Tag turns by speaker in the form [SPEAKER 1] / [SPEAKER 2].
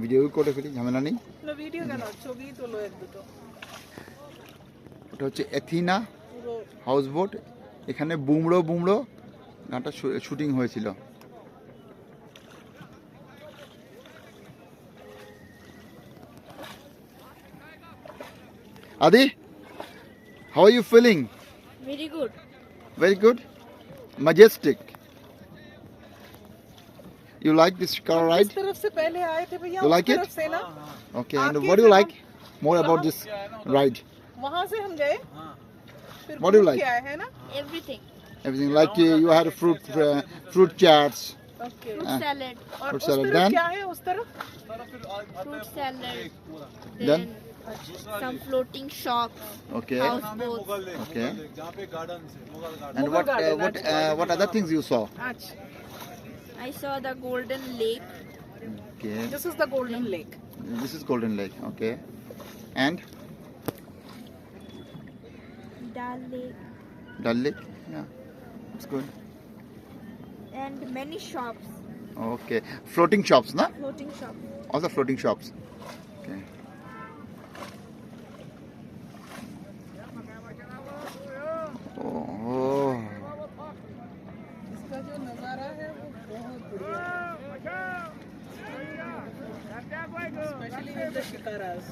[SPEAKER 1] Video করে ফেলি, ঝামেলা নেই।
[SPEAKER 2] না ভিডিও কেন, ছবি তোলো এক দুটো।
[SPEAKER 1] ওটা হচ্ছে এথিনা
[SPEAKER 2] পুরো
[SPEAKER 1] হাউস বোট। এখানে বুমড়ো বুমড়ো গানটা শুটিং হয়েছিল। Adi, how are you feeling?
[SPEAKER 3] Very good.
[SPEAKER 1] Very good. Majestic. You like this car
[SPEAKER 2] हम
[SPEAKER 1] ride?
[SPEAKER 2] किस तरफ से पहले आए थे भैया,
[SPEAKER 1] You
[SPEAKER 2] उस
[SPEAKER 1] like it?
[SPEAKER 2] तरफ से ना।
[SPEAKER 1] Okay. And
[SPEAKER 2] आके
[SPEAKER 1] what do you
[SPEAKER 2] फिर
[SPEAKER 1] like more about this ride?
[SPEAKER 2] वहाँ से हम गए, फिर
[SPEAKER 1] What do you
[SPEAKER 2] घूम
[SPEAKER 1] like?
[SPEAKER 2] के आए, है ना?
[SPEAKER 3] Everything.
[SPEAKER 1] Everything like you had fruit chats.
[SPEAKER 2] Okay.
[SPEAKER 3] Fruit salad.
[SPEAKER 2] और
[SPEAKER 1] Fruit
[SPEAKER 2] उस
[SPEAKER 1] salad,
[SPEAKER 2] तरफ
[SPEAKER 1] then?
[SPEAKER 2] क्या है उस तरफ?
[SPEAKER 3] Fruit salad.
[SPEAKER 1] Then?
[SPEAKER 3] Some floating shops.
[SPEAKER 1] Okay.
[SPEAKER 3] Houseboats.
[SPEAKER 1] Okay.
[SPEAKER 4] जहाँ पे गार्डन से Mughal garden.
[SPEAKER 1] And
[SPEAKER 2] Mughal garden,
[SPEAKER 1] what other things you saw?
[SPEAKER 2] अच्छा,
[SPEAKER 3] I saw the golden lake.
[SPEAKER 1] Okay.
[SPEAKER 2] this is the golden lake.
[SPEAKER 1] This is Golden Lake. Okay. And
[SPEAKER 3] Dal Lake.
[SPEAKER 1] Dal Lake. Yeah. It's good.
[SPEAKER 3] And many shops.
[SPEAKER 1] Okay. Floating shops, na?
[SPEAKER 3] Floating shops.
[SPEAKER 1] Also floating shops. Okay. Oh.
[SPEAKER 2] इसका जो नज़ारा है वो बहुत बढ़िया है, specially with the शिकारास।